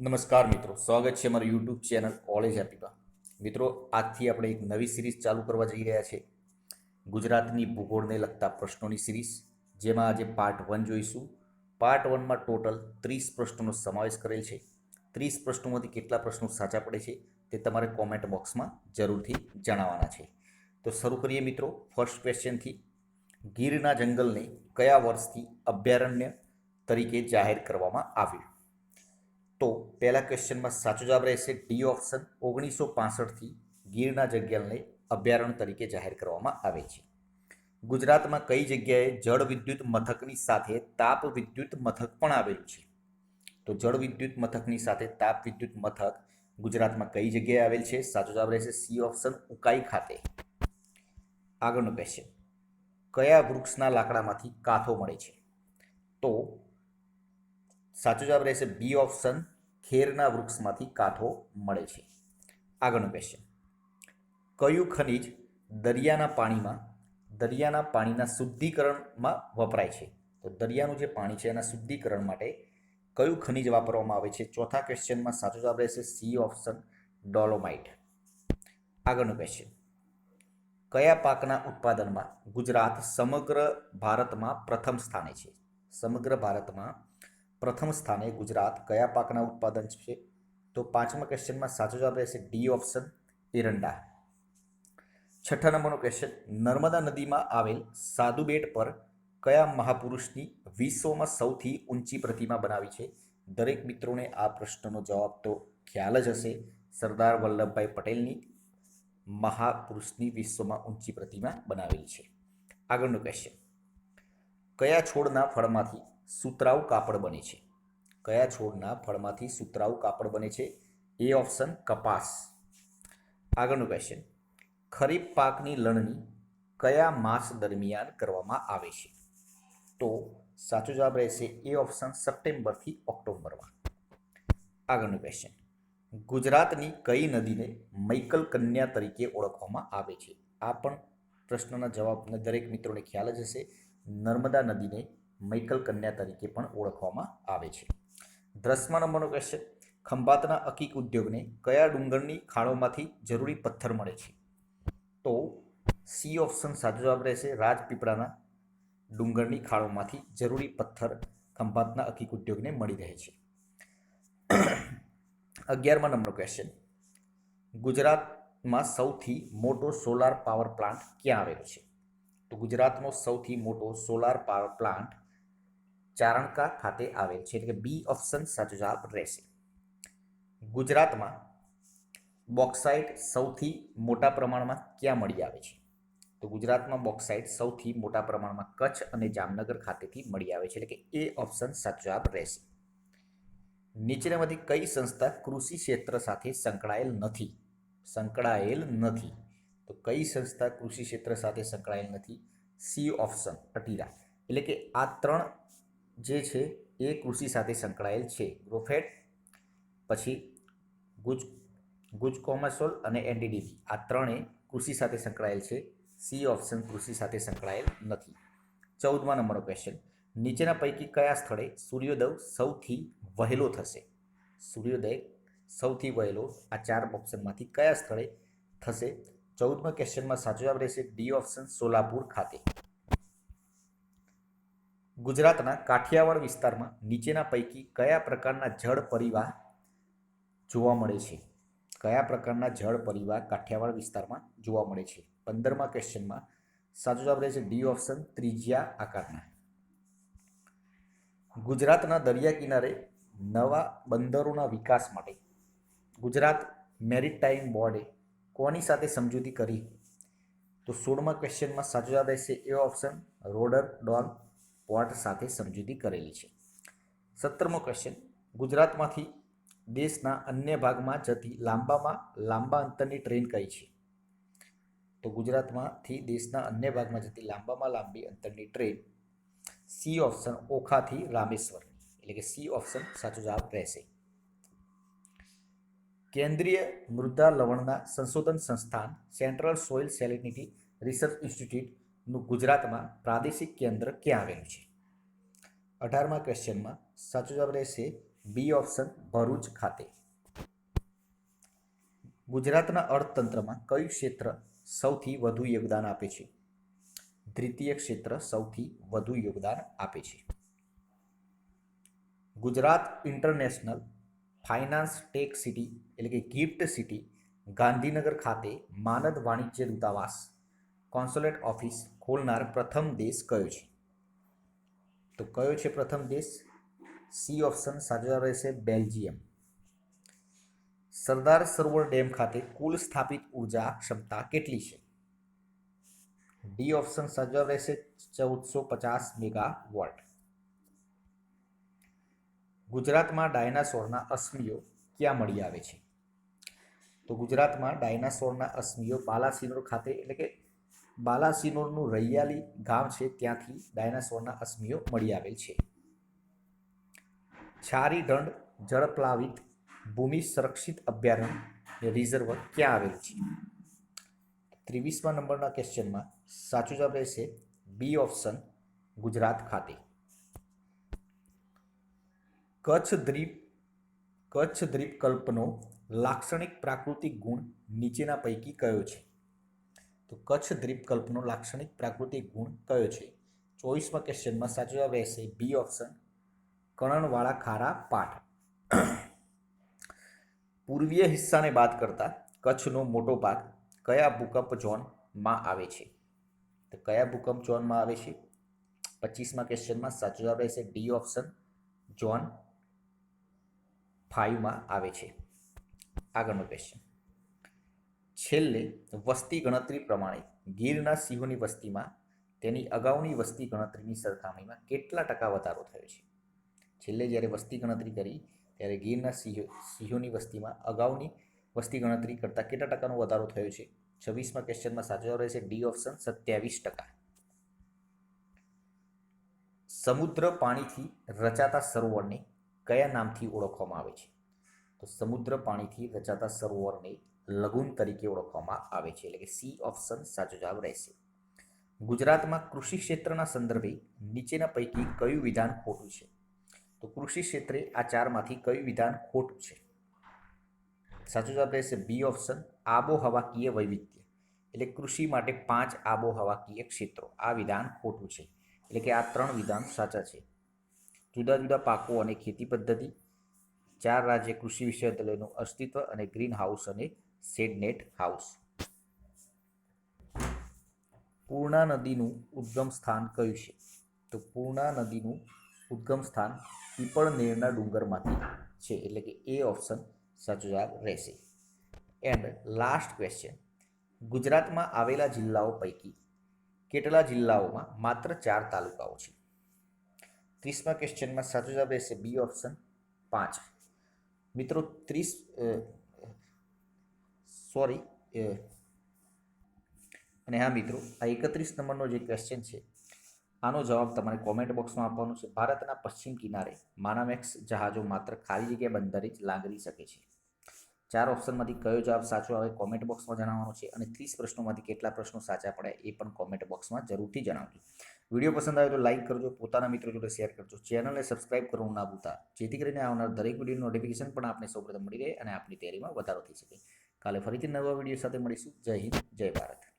નમસ્કાર મિત્રો, સ્વાગત છે અમારી યુટ્યુબ ચેનલ કોલેજ હેપીમાં. મિત્રો, આજથી આપણે એક નવી સિરીઝ ચાલુ કરવા જઈ રહ્યા છે, ગુજરાતની ભૂગોળને લગતા પ્રશ્નોની સિરીઝ, જેમાં આજે પાર્ટ 1 જોઈશું. પાર્ટ 1માં ટોટલ 30 પ્રશ્નોનો સમાવેશ કરેલ છે. 30 પ્રશ્નોમાંથી કેટલા પ્રશ્નો સાચા પડે છે તે તમારે કોમેન્ટ બોક્સમાં જરૂરથી જણાવવાના છે. તો શરૂ કરીએ મિત્રો ફર્સ્ટ ક્વેશ્ચનથી. ગીરના જંગલને કયા વર્ષથી અભયારણ્ય તરીકે જાહેર કરવામાં આવ્યું? તો પહેલા ક્વેશ્ચનમાં સાચો જવાબ રહેશે ડી ઓપ્શન. 1965થી ગીરના જંગલને અભયારણ્ય તરીકે જાહેર કરવામાં આવે છે. ગુજરાતમાં કઈ જગ્યાએ જળ વિદ્યુત મથકની સાથે તાપ વિદ્યુત મથક પણ આવેલું છે? તો જળ વિદ્યુત મથકની સાથે તાપ વિદ્યુત મથક ગુજરાતમાં કઈ જગ્યાએ આવેલ છે? સાચો જવાબ રહેશે સી ઓપ્શન, ઉકાઈ ખાતે. આગળનો ક્વેશ્ચન, કયા વૃક્ષના લાકડામાંથી કાથો મળે છે? તો સાચો જવાબ રહેશે બી ઓપ્શન, ખેરના વૃક્ષમાંથી કાથો મળે છે. આગળનો ક્વેશ્ચન, કયું ખનિજ દરિયાના પાણીના શુદ્ધિકરણમાં વપરાય છે? તો દરિયાનું જે પાણી છે એના શુદ્ધિકરણ માટે કયું ખનિજ વાપરવામાં આવે છે? ચોથા ક્વેશ્ચનમાં સાચો જવાબ રહેશે સી ઓપ્શન, ડોલોમાઇટ. આગળનો ક્વેશ્ચન, કયા પાકના ઉત્પાદનમાં ગુજરાત સમગ્ર ભારતમાં પ્રથમ સ્થાને છે? સમગ્ર ભારતમાં પ્રથમ સ્થાને ગુજરાત કયા પાકના ઉત્પાદન છે? તો પાંચમા ક્વેશ્ચનમાં સાચો જવાબ રહેશે ડી ઓપ્શન, એરંડા. છઠ્ઠા નંબરનો ક્વેશ્ચન, નર્મદા નદીમાં આવેલ સાધુ બેટ પર કયા મહાપુરુષની વિશ્વમાં સૌથી ઊંચી પ્રતિમા બનાવી છે? દરેક મિત્રોને આ પ્રશ્નનો જવાબ તો ખ્યાલ જ હશે. સરદાર વલ્લભભાઈ પટેલની મહાપુરુષની વિશ્વમાં ઊંચી પ્રતિમા બનાવેલી છે. આગળનો ક્વેશ્ચન, કયા છોડના ફળમાંથી સુતરાઉ કાપડ બને છે? કયા છોડના ફળમાંથી સુતરાઉ કાપડ બને છે? એ ઓપ્શન, કપાસ. આગળનો ક્વેશ્ચન, ખરીફ પાકની લણણી કયા માસ દરમિયાન કરવામાં આવે છે? તો સાચો જવાબ રહેશે એ ઓપ્શન, સપ્ટેમ્બરથી ઓક્ટોબરમાં. આગળનો ક્વેશ્ચન, ગુજરાતની કઈ નદીને મૈકલ કન્યા તરીકે ઓળખવામાં આવે છે? આ પણ પ્રશ્નના જવાબને દરેક મિત્રોને ખ્યાલ જ હશે. નર્મદા નદીને મૈકલ કન્યા તરીકે પણ ઓળખવામાં આવે છે. 10મા નંબરનો ક્વેશ્ચન, ખંભાતના અકીક ઉદ્યોગને કયા ડુંગરની ખાણોમાંથી જરૂરી પથ્થર મળે છે? તો સી ઓપ્શન સાચો જવાબ રહેશે, રાજપીપળાના ડુંગરની ખાણોમાંથી જરૂરી પથ્થર ખંભાતના અકીક ઉદ્યોગને મળી રહે છે. 11મા નંબરનો ક્વેશ્ચન, ગુજરાતમાં સૌથી મોટો સોલાર પાવર પ્લાન્ટ ક્યાં આવેલો છે? તો ગુજરાતનો સૌથી મોટો સોલાર પાવર પ્લાન્ટ ચારણકા ખાતે આવેલ છે, એટલે કે બી ઓપ્શન સાચો જવાબ રહેશે. ગુજરાતમાં બોક્સાઇટ સૌથી મોટા પ્રમાણમાં ક્યાં મળી આવે છે? તો ગુજરાતમાં બોક્સાઇટ સૌથી મોટા પ્રમાણમાં કચ્છ અને જામનગર ખાતેથી મળી આવે છે, એટલે કે એ ઓપ્શન સાચો જવાબ રહેશે. નીચેનામાંથી કઈ સંસ્થા કૃષિ ક્ષેત્ર સાથે સંકળાયેલ નથી? તો કઈ સંસ્થા કૃષિ ક્ષેત્ર સાથે સંકળાયેલ નથી? C option, ATIRA. એટલે કે આ ત્રણ જે છે એ કૃષિ સાથે સંકળાયેલ છે. ગ્રોફેટ, પછી ગુજકોમસોલ અને એનડીડીબી, આ ત્રણે કૃષિ સાથે સંકળાયેલ છે. સી ઓપ્શન, કૃષિ સાથે સંકળાયેલ નથી. 14મા નંબરનો ક્વેશ્ચન, નીચેના પૈકી કયા સ્થળે સૂર્યોદય સૌથી વહેલો થશે? સૂર્યોદય સૌથી વહેલો આ ચાર ઓપ્શનમાંથી કયા સ્થળે થશે? 14મા ક્વેશ્ચનમાં સાચો જવાબ રહેશે ડી ઓપ્શન, સોલાપુર ખાતે. ગુજરાતના કાઠિયાવાડ વિસ્તારમાં નીચેના પૈકી કયા પ્રકારના જળ પરિવાહ જોવા મળે છે? કયા પ્રકારના જળ પરિવાહ કાઠિયાવાડ વિસ્તારમાં જોવા મળે છે? 15મા ક્વેશ્ચનમાં સાચો જવાબ રહેશે ડી ઓપ્શન, ત્રિજ્યા આકારના. ગુજરાતના દરિયા કિનારે નવા બંદરોના વિકાસ માટે ગુજરાત મેરીટાઈમ બોર્ડે કોની સાથે સમજૂતી કરી? તો 16મા ક્વેશ્ચનમાં સાચો જવાબ રહેશે એ ઓપ્શન, રોટરડોમ પોર્ટ સાથે સમજૂતી કરેલી છે. 17મો ક્વેશ્ચન, ગુજરાતમાંથી દેશના અન્ય ભાગમાં જતી લાંબા અંતરની ટ્રેન કઈ છે? તો ગુજરાતમાંથી દેશના અન્ય ભાગમાં જતી લાંબી અંતરની ટ્રેન સી ઓપ્શન, ઓખાથી રામેશ્વર, એટલે કે સી ઓપ્શન સાચો જવાબ રહેશે. કેન્દ્રીય મૃદા લવણના સંશોધન સંસ્થાન સેન્ટ્રલ સોઇલ સેલિનિટી રિસર્ચ ઇન્સ્ટિટ્યૂટનું ગુજરાતમાં પ્રાદેશિક કેન્દ્ર ક્યાં આવેલું છે? 18મા ક્વેશ્ચનમાં સાચો જવાબ રહેશે બી ઓપ્શન ભરૂચ ખાતે. ગુજરાતના અર્થતંત્રમાં કયું ક્ષેત્ર સૌથી વધુ યોગદાન આપે છે? દ્વિતીય ક્ષેત્ર સૌથી વધુ યોગદાન આપે છે. Gujarat international finance tech city એટલે કે ગિફ્ટ સિટી ગાંધીનગર ખાતે માનદ વાણિજ્ય દૂતાવાસ કોન્સ્યુલેટ ઓફિસ ખોલનાર પ્રથમ દેશ કયો છે? તો કયો છે પ્રથમ દેશ? સી ઓપ્શન સાચો જવાબ રહેશે બેલ્જિયમ. સરદાર સરોવર ડેમ ખાતે કુલ સ્થાપિત ઉર્જા ક્ષમતા કેટલી છે? ડી ઓપ્શન સાચો જવાબ રહેશે 1450 મેગાવોટ. ગુજરાતમાં ડાયનાસોરના અસ્મિઓ ક્યાં મળી આવે છે? તો ગુજરાતમાં ડાયનાસોરના અસ્મિઓ બાલાસિનોર ખાતે એટલે કે બાલાસિનોરનું રૈયાલી ગામ છે ત્યાંથી ડાયનાસોરના અસ્મિઓ મળી આવેલ છે. છારી દંડ જળપ્લાવિત ભૂમિ સંરક્ષિત અભયારણ્ય રિઝર્વ ક્યાં આવેલ છે? 23મા નંબરના ક્વેશ્ચનમાં સાચો જવાબ રહેશે બી ઓપ્શન ગુજરાત ખાતે. કચ્છ દ્વીપકલ્પનો લાક્ષણિક પ્રાકૃતિક ગુણ નીચેના પૈકી કયો છે? તો કચ્છ દ્વીપકલ્પનો લાક્ષણિક પ્રાકૃતિક ગુણ કયો છે? 24મા ક્વેશ્ચનમાં સાચો જવાબ રહેશે બી ઓપ્શન કણનવાળા ખારા પાટ. પૂર્વીય હિસ્સાને બાદ કરતા કચ્છનો મોટો ભાગ કયા ભૂકંપ ઝોનમાં આવે છે? તો કયા ભૂકંપ ઝોનમાં આવે છે? 25મા ક્વેશ્ચનમાં સાચો જવાબ રહેશે ડી ઓપ્શન ઝોન 5માં આવે છે. આગળનો ક્વેશ્ચન. છેલ્લે વસ્તી ગણતરી પ્રમાણે ગીરના સિંહોની વસ્તીમાં તેની અગાઉની વસ્તી ગણતરીની સરખામણીમાં કેટલા ટકા વધારો થયો છે? છેલ્લે જ્યારે વસ્તી ગણતરી કરી ત્યારે ગીરના સિંહોની વસ્તીમાં અગાઉની વસ્તી ગણતરી કરતાં કેટલા ટકાનો વધારો થયો છે? 26મા ક્વેશ્ચનમાં સાચો જવાબ રહેશે ડી ઓપ્શન 27%. સમુદ્ર પાણીથી રચાતા સરોવરને કયા નામથી ઓળખવામાં આવે છે? તો સમુદ્ર પાણીથી રચાતા સરોવરને લગુન તરીકે ઓળખવામાં આવે છે એટલે કે સી ઓપ્શન સાચો જવાબ રહેશે. ગુજરાતમાં કૃષિ ક્ષેત્રના સંદર્ભે નીચેના પૈકી કયું વિધાન ખોટું છે? તો કૃષિ ક્ષેત્રે આ ચારમાંથી કયું વિધાન ખોટું છે? સાચો જવાબ રહેશે બી ઓપ્શન આબોહવાકીય વૈવિધ્ય એટલે કૃષિ માટે 5 આબોહવાકીય ક્ષેત્રો. આ વિધાન ખોટું છે એટલે કે આ 3 વિધાન સાચા છે. જુદા જુદા પાકો અને ખેતી પદ્ધતિ, 4 રાજ્ય કૃષિ વિશ્વવિદ્યાલયનું અસ્તિત્વ અને ગ્રીન હાઉસ અને શેડનેટ હાઉસ. પૂર્ણા નદીનું ઉદ્ગમ સ્થાન કયું છે? તો પૂર્ણા નદીનું ઉદ્ગમ સ્થાન પીપળનેરના ડુંગરમાંથી છે એટલે કે એ ઓપ્શન સાચો જવાબ રહેશે. And last question. ગુજરાતમાં આવેલા જિલ્લાઓ પૈકી કેટલા જિલ્લાઓમાં માત્ર 4 તાલુકાઓ છે? 30મા ક્વેશ્ચનમાં સાચો જવાબ રહેશે બી ઓપ્શન 5. મિત્રો અને હા મિત્રો, આ 31 નંબરનો જે ક્વેશ્ચન છે આનો જવાબ તમારે કોમેન્ટ બોક્સમાં આપવાનો છે. ભારતના પશ્ચિમ કિનારે માનામેક્સ જહાજો માત્ર ખાલી જગ્યા બંદરે જ લાંગરી શકે છે. 4 ઓપ્શનમાંથી કયો જવાબ સાચો આવે કોમેન્ટ બોક્સમાં જણાવવાનો છે અને 30 પ્રશ્નોમાંથી કેટલા પ્રશ્નો સાચા પડ્યા એ પણ કોમેન્ટ બોક્સમાં જરૂરથી જણાવજો. વિડીયો પસંદ આવે તો લાઇક કરજો, પોતાના મિત્રો જોડે શેર કરજો, ચેનલને સબસ્ક્રાઇબ કરવાનું ના ભૂલતા, જેથી કરીને આવનાર દરેક વિડીયોનું નોટિફિકેશન પણ આપને સૌપ્રથમ મળી રહે અને આપની તૈયારીમાં વધારો થઈ શકે. કાલે ફરીથી નવા વિડીયો સાથે મળીશું. જય હિન્દ, જય ભારત.